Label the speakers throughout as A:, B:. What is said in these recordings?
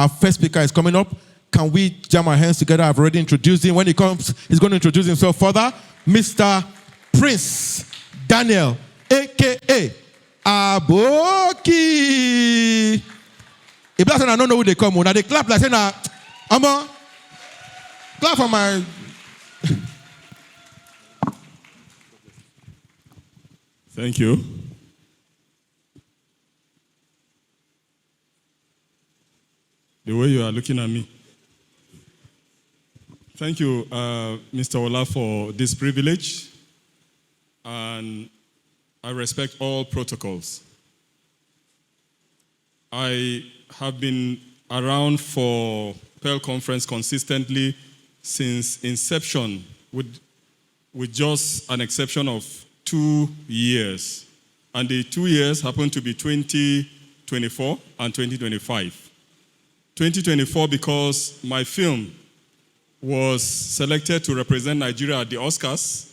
A: Our first speaker is coming up. Can we jam our hands together? I've already introduced him. When he comes, he's going to introduce himself further. Mr. Prince Daniel, a.k.a. Aboki. If that's I don't know who they come on. Now they clap like saying, Amo, clap for my...
B: Thank you. The way you are looking at me. Thank you, Mr. Ola, for this privilege. And I respect all protocols. I have been around for PEL Conference consistently since inception, with just an exception of 2 years. And the 2 years happened to be 2024 and 2025. 2024 because my film was selected to represent Nigeria at the Oscars,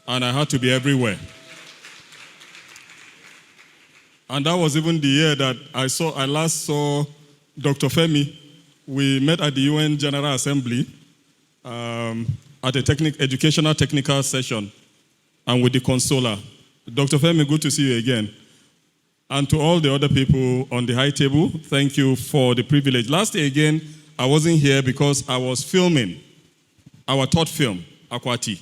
B: and I had to be everywhere. And that was even the year that I last saw Dr. Femi. We met at the UN General Assembly at a educational technical session, and with the consoler. Dr. Femi, good to see you again. And to all the other people on the high table, thank you for the privilege. Last year again, I wasn't here because I was filming our third film, Akwati.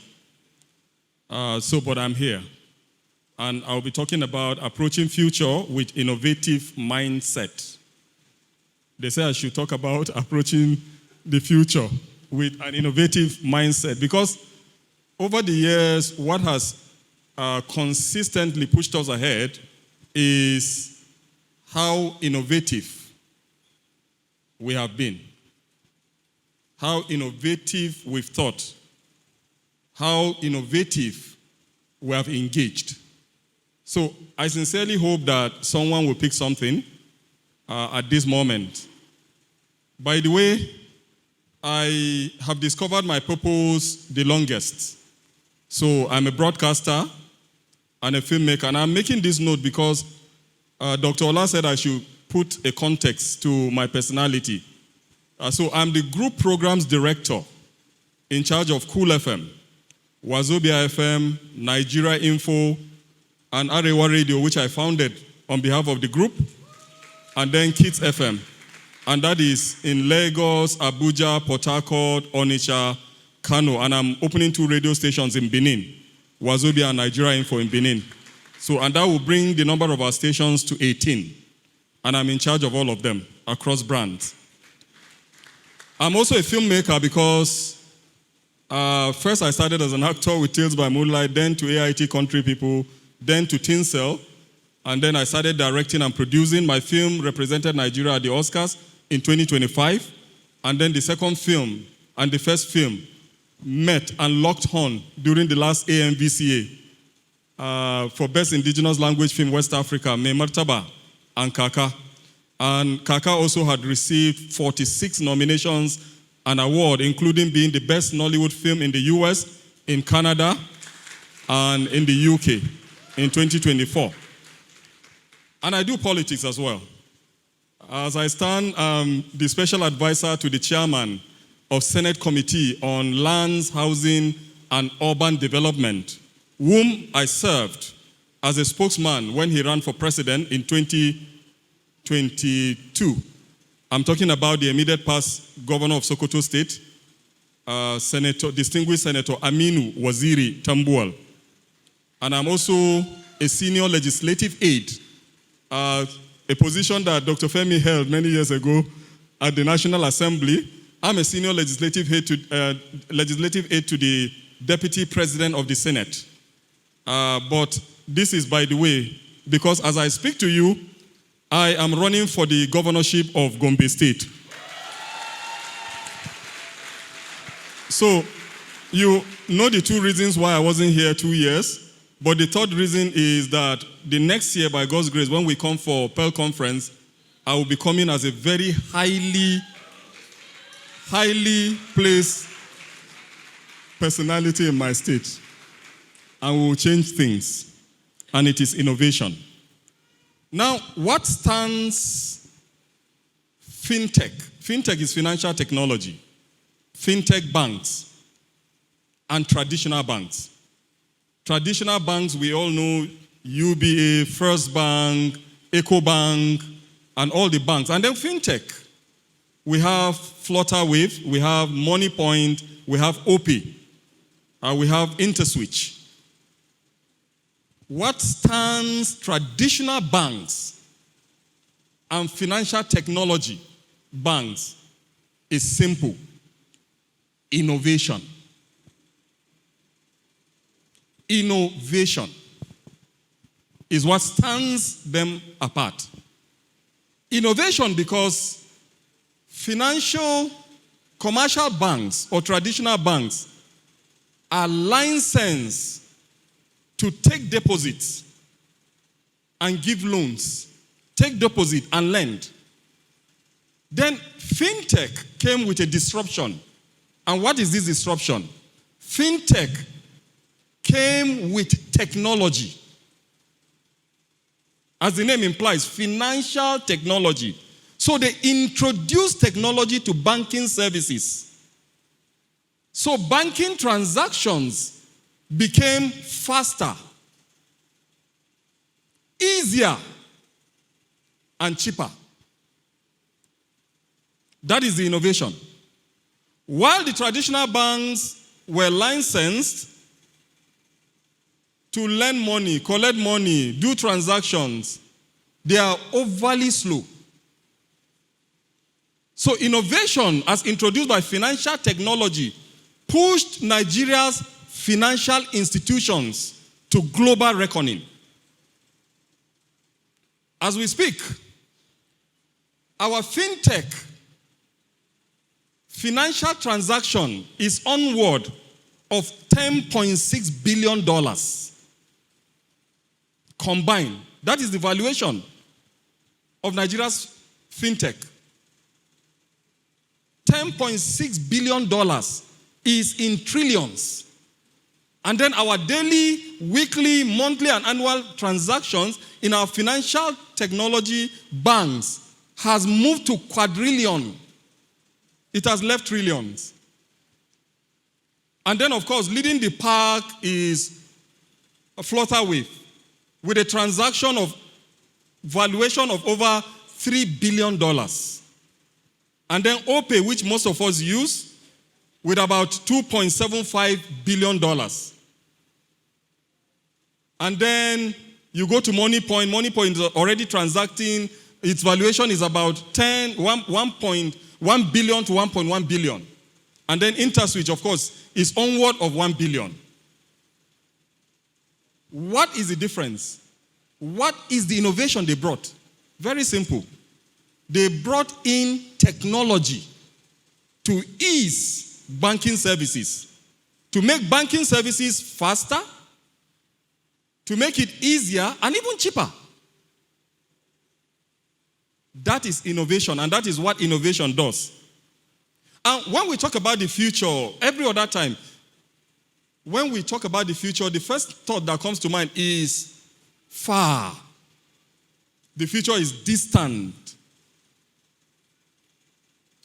B: But I'm here. And I'll be talking about approaching future with innovative mindset. They say I should talk about approaching the future with an innovative mindset, because over the years, what has consistently pushed us ahead is how innovative we have been, how innovative we've thought, how innovative we have engaged. So I sincerely hope that someone will pick something at this moment. By the way, I have discovered my purpose the longest. So I'm a broadcaster and a filmmaker, and I'm making this note because Dr. Ola said I should put a context to my personality. So I'm the group programs director in charge of Cool FM, Wazobia FM, Nigeria Info, and Arewa Radio, which I founded on behalf of the group, and then Kids FM. And that is in Lagos, Abuja, Port Harcourt, Onitsha, Kano, and I'm opening 2 radio stations in Benin, Wazobia and Nigeria Info in Benin. So, and that will bring the number of our stations to 18. And I'm in charge of all of them across brands. I'm also a filmmaker because first I started as an actor with Tales by Moonlight, then to AIT Country People, then to Tinsel, and then I started directing and producing. My film represented Nigeria at the Oscars in 2025, and then the second film and the first film met and locked horn during the last AMVCA for Best Indigenous Language Film West Africa, Me Martaba and Kaka. And Kaka also had received 46 nominations and award, including being the best Nollywood film in the US, in Canada, and in the UK in 2024. And I do politics as well. As I stand, the special advisor to the chairman of Senate Committee on Lands, Housing, and Urban Development, whom I served as a spokesman when he ran for president in 2022. I'm talking about the immediate past governor of Sokoto State, distinguished Senator Aminu Waziri Tambuwal. And I'm also a senior legislative aide, a position that Dr. Femi held many years ago at the National Assembly. I'm a senior legislative aide to the Deputy President of the Senate. But this is, by the way, because as I speak to you, I am running for the governorship of Gombe State. So, you know the 2 reasons why I wasn't here 2 years, but the third reason is that the next year, by God's grace, when we come for PEL Conference, I will be coming as a very highly placed personality in my state. And we will change things. And it is innovation. Now, what stands fintech. Fintech is financial technology. Fintech banks and traditional banks. Traditional banks, we all know UBA, First Bank, EcoBank, and all the banks. And then fintech. We have Flutterwave, we have MoneyPoint, we have OPay, and we have InterSwitch. What stands traditional banks and financial technology banks is simple: innovation. Innovation is what stands them apart. Innovation because commercial banks or traditional banks are licensed to take deposits and give loans, take deposit and lend. Then fintech came with a disruption. And what is this disruption? Fintech came with technology. As the name implies, financial technology. So they introduced technology to banking services. So banking transactions became faster, easier, and cheaper. That is the innovation. While the traditional banks were licensed to lend money, collect money, do transactions, they are overly slow. So innovation, as introduced by financial technology, pushed Nigeria's financial institutions to global reckoning. As we speak, our fintech financial transaction is onward of $10.6 billion combined. That is the valuation of Nigeria's fintech. $10.6 billion is in trillions. And then our daily, weekly, monthly, and annual transactions in our financial technology banks has moved to quadrillion. It has left trillions. And then, of course, leading the pack is Flutterwave with a transaction of valuation of over $3 billion. And then OPay, which most of us use, with about $2.75 billion. And then you go to MoneyPoint. MoneyPoint is already transacting. Its valuation is about 1.1 billion to 1.1 billion. And then InterSwitch, of course, is onward of 1 billion. What is the difference? What is the innovation they brought? Very simple. They brought in technology to ease banking services, to make banking services faster, to make it easier and even cheaper. That is innovation, and that is what innovation does. And when we talk about the future, every other time, when we talk about the future, the first thought that comes to mind is far. The future is distant.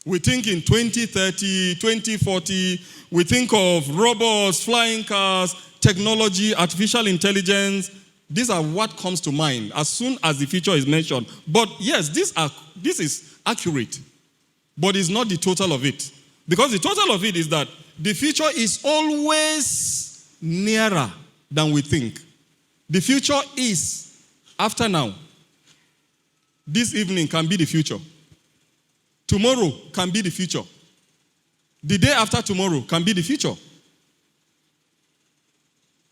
B: We think in 2030, 2040, we think of robots, flying cars, technology, artificial intelligence. These are what comes to mind as soon as the future is mentioned. But yes, this is accurate, but it's not the total of it. Because the total of it is that the future is always nearer than we think. The future is after now. This evening can be the future. Tomorrow can be the future. The day after tomorrow can be the future.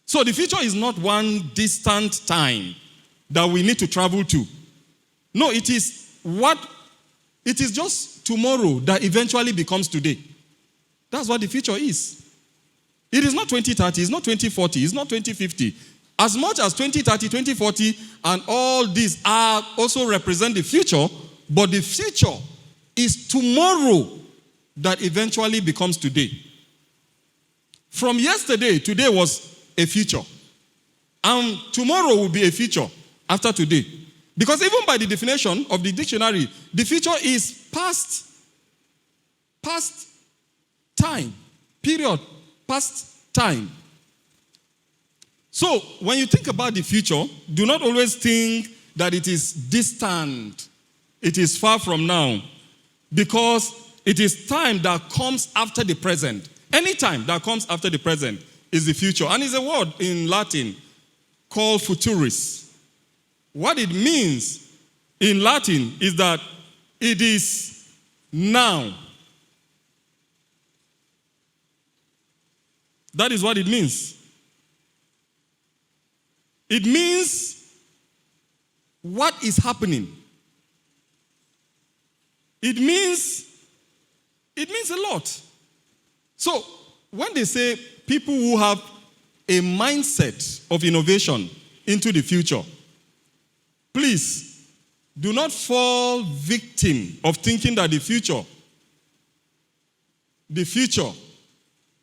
B: So the future is not one distant time that we need to travel to. No, it is just tomorrow that eventually becomes today. That's what the future is. It is not 2030, it's not 2040, it's not 2050. As much as 2030, 2040, and all these are also represent the future, but the future is tomorrow that eventually becomes today. From yesterday, today was a future. And tomorrow will be a future after today. Because even by the definition of the dictionary, the future is past time, period, past time. So when you think about the future, do not always think that it is distant, it is far from now, because it is time that comes after the present. Any time that comes after the present is the future. And it's a word in Latin called futuris. What it means in Latin is that it is now. That is what it means. It means what is happening. It means a lot. So, when they say people who have a mindset of innovation into the future, please do not fall victim of thinking that the future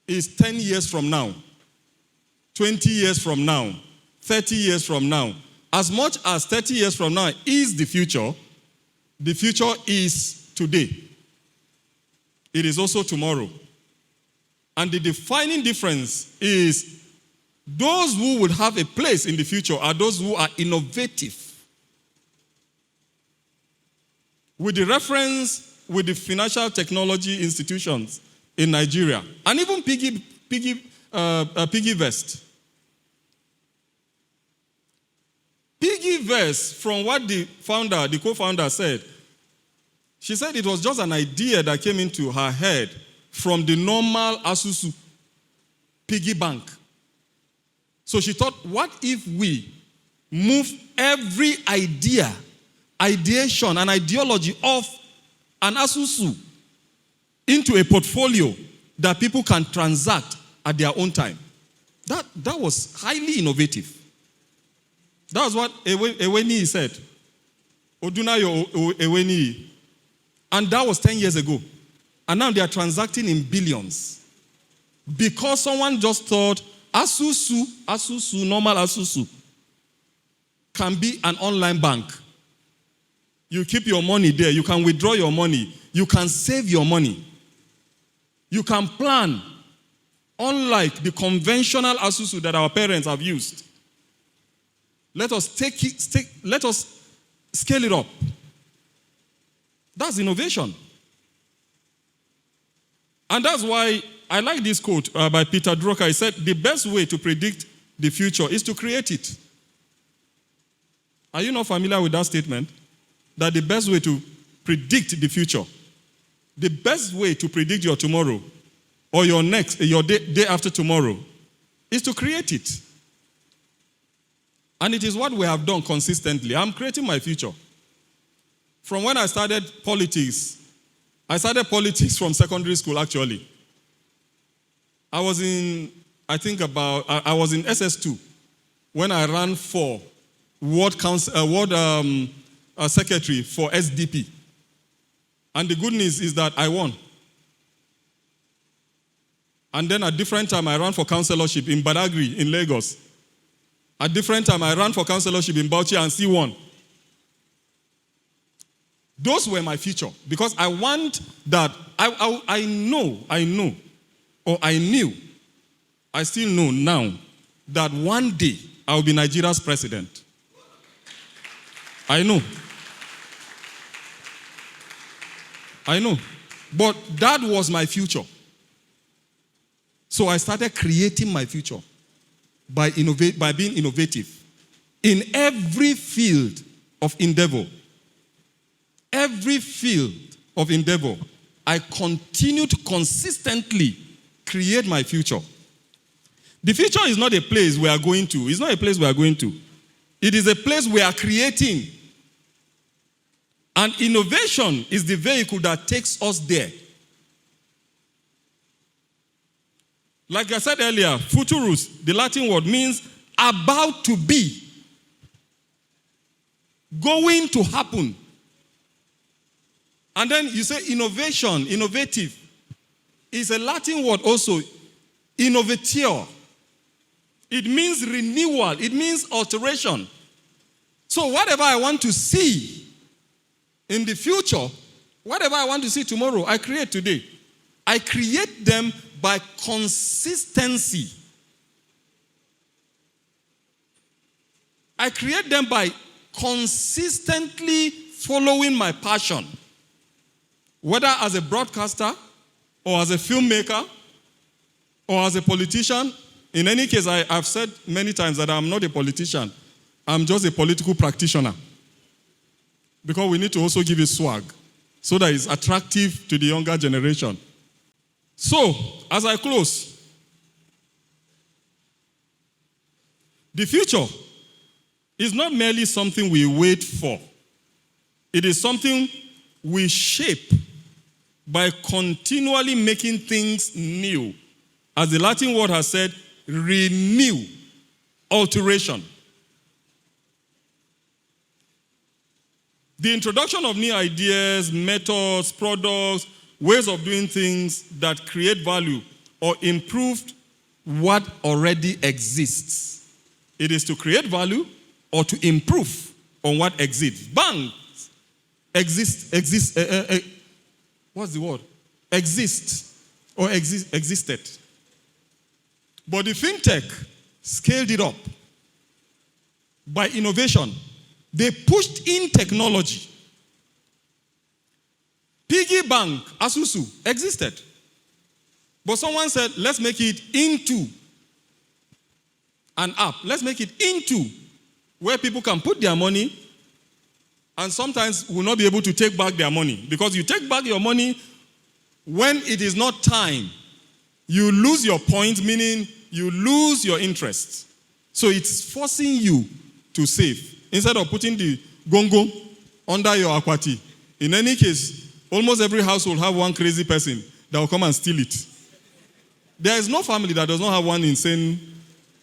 B: is 10 years from now, 20 years from now, 30 years from now. As much as 30 years from now is the future is today. It is also tomorrow. And the defining difference is those who would have a place in the future are those who are innovative. With the reference with the financial technology institutions in Nigeria, and even PiggyVest. PiggyVest, from what the co-founder said, she said it was just an idea that came into her head from the normal Asusu piggy bank. So she thought, what if we move every ideation, and ideology of an Asusu into a portfolio that people can transact at their own time? That was highly innovative. That was what Eweni said. Odunayo Eweni. And that was 10 years ago. And now they are transacting in billions. Because someone just thought Asusu, normal Asusu, can be an online bank. You keep your money there. You can withdraw your money. You can save your money. You can plan, unlike the conventional Asusu that our parents have used. Let us scale it up. That's innovation. And that's why I like this quote by Peter Drucker. He said, the best way to predict the future is to create it. Are you not familiar with that statement? That the best way to predict the future, the best way to predict your tomorrow or your day after tomorrow is to create it. And it is what we have done consistently. I'm creating my future. From when I started politics from secondary school, actually. I was in SS2 when I ran for ward secretary for SDP. And the good news is that I won. And then at different time, I ran for councillorship in Badagry in Lagos. At different time, I ran for councillorship in Bauchi and still won. Those were my future, because I want that. I knew, I still know now that one day I will be Nigeria's president. I know. But that was my future. So I started creating my future by being innovative in every field of endeavor. Every field of endeavor, I continue to consistently create my future. The future is not a place we are going to. It's not a place we are going to. It is a place we are creating. And innovation is the vehicle that takes us there. Like I said earlier, futurus, the Latin word, means about to be, going to happen. And then you say innovation, innovative, is a Latin word also, innovator. It means renewal. It means alteration. So whatever I want to see in the future, whatever I want to see tomorrow, I create today. I create them by consistency. I create them by consistently following my passion. Whether as a broadcaster, or as a filmmaker, or as a politician. In any case, I've said many times that I'm not a politician. I'm just a political practitioner. Because we need to also give it swag, so that it's attractive to the younger generation. So, as I close, the future is not merely something we wait for. It is something we shape by continually making things new. As the Latin word has said, renew, alteration. The introduction of new ideas, methods, products, ways of doing things that create value or improve what already exists. It is to create value or to improve on what exists. Banks what's the word? Existed. But the fintech scaled it up by innovation. They pushed in technology. Piggy bank, Asusu, existed. But someone said, let's make it into an app. Let's make it into where people can put their money and sometimes will not be able to take back their money. Because you take back your money when it is not time. You lose your points, meaning you lose your interest. So it's forcing you to save. Instead of putting the gongo under your akwati. In any case, almost every household have one crazy person that will come and steal it. There is no family that does not have one insane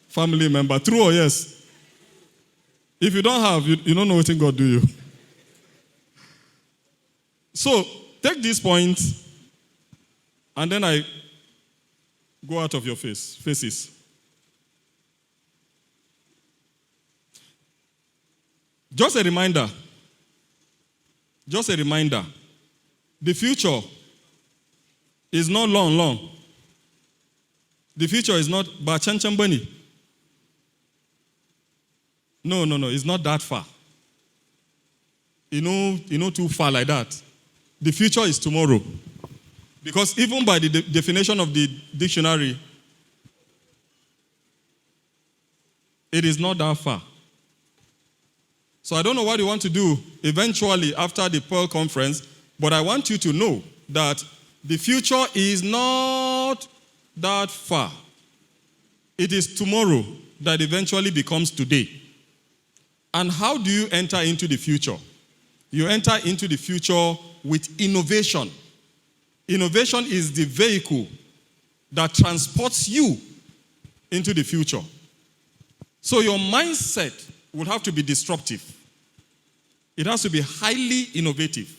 B: family member. True or yes? If you don't have, you don't know what God do you. So, take these points, and then I go out of your faces. Just a reminder. The future is not long. The future is not Bachanchambani. No, it's not that far. You know too far like that. The future is tomorrow. Because even by the definition of the dictionary, it is not that far. So I don't know what you want to do eventually after the PEL Conference, but I want you to know that the future is not that far. It is tomorrow that eventually becomes today. And how do you enter into the future? You enter into the future with innovation. Innovation is the vehicle that transports you into the future. So your mindset would have to be disruptive. It has to be highly innovative.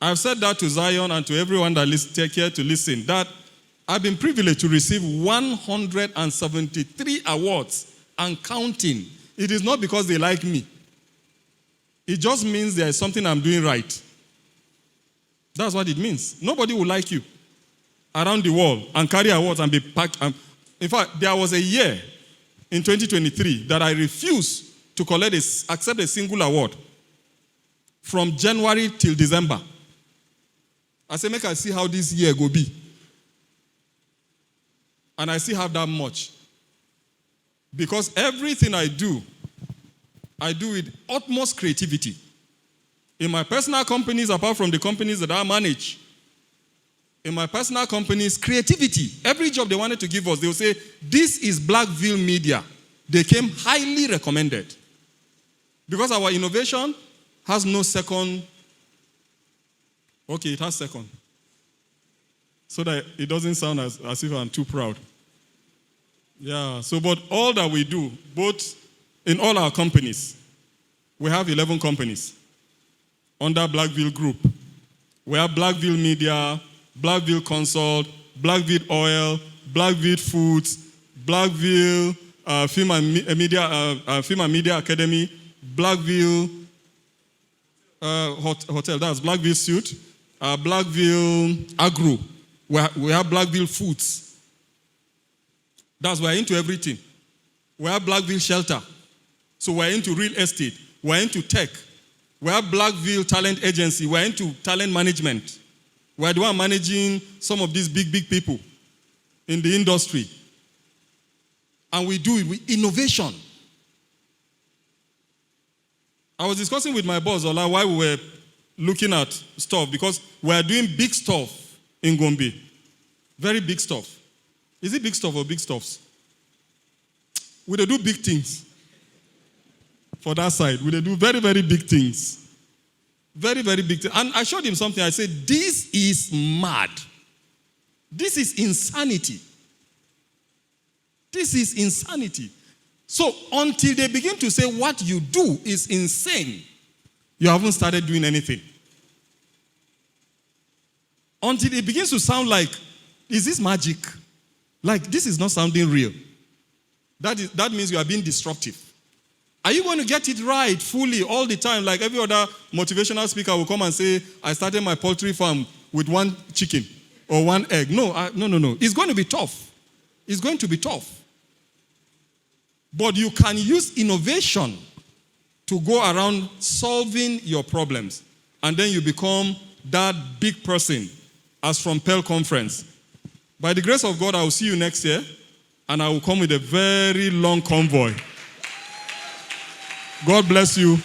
B: I've said that to Zion and to everyone that take care to listen, that I've been privileged to receive 173 awards and counting. It is not because they like me. It just means there is something I'm doing right. That's what it means. Nobody will like you around the world and carry awards and be packed. In fact, there was a year in 2023 that I refused to accept a single award from January till December. I said, make I see how this year go be. And I still have that much. Because everything I do with utmost creativity. In my personal companies, apart from the companies that I manage, in my personal companies, creativity. Every job they wanted to give us, they will say, this is Blackville Media. They came highly recommended. Because our innovation has no second. Okay, it has second. So that it doesn't sound as if I'm too proud. Yeah, so but all that we do, both in all our companies, we have 11 companies under Blackville Group. We have Blackville Media, Blackville Consult, Blackville Oil, Blackville Foods, Blackville Film and Media Academy, Blackville Hotel, that's Blackville Suite, Blackville Agro, we have Blackville Foods. That's we're into everything. We have Blackville Shelter. So we're into real estate. We're into tech. We have Blackville Talent Agency. We're into talent management. We're the one managing some of these big people in the industry. And we do it with innovation. I was discussing with my boss, Ola, while we were looking at stuff, because we are doing big stuff in Gombe. Very big stuff. Is it big stuff or big stuffs? We do big things. For that side, we do very, very big things. Very, very big things. And I showed him something. I said, this is mad. This is insanity. This is insanity. So until they begin to say what you do is insane, you haven't started doing anything. Until it begins to sound like, is this magic? Like, this is not sounding real. That means you are being disruptive. Are you going to get it right fully all the time? Like every other motivational speaker will come and say, I started my poultry farm with 1 chicken or 1 egg. No. It's going to be tough. It's going to be tough. But you can use innovation to go around solving your problems. And then you become that big person, as from PEL Conference. By the grace of God, I will see you next year, and I will come with a very long convoy. God bless you,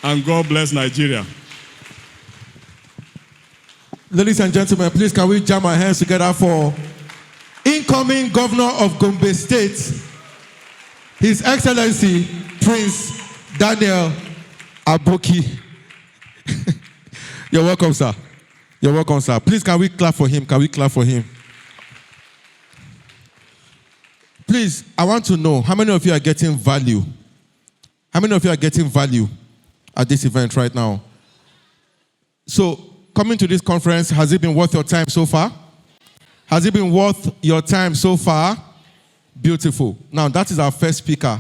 B: and God bless Nigeria.
A: Ladies and gentlemen, please can we jam our hands together for incoming Governor of Gombe State, His Excellency Prince Daniel Aboki. You're welcome, sir. You're welcome, sir. Please, can we clap for him? Can we clap for him? Please, I want to know, how many of you are getting value? How many of you are getting value at this event right now? So, coming to this conference, has it been worth your time so far? Has it been worth your time so far? Beautiful. Now, that is our first speaker.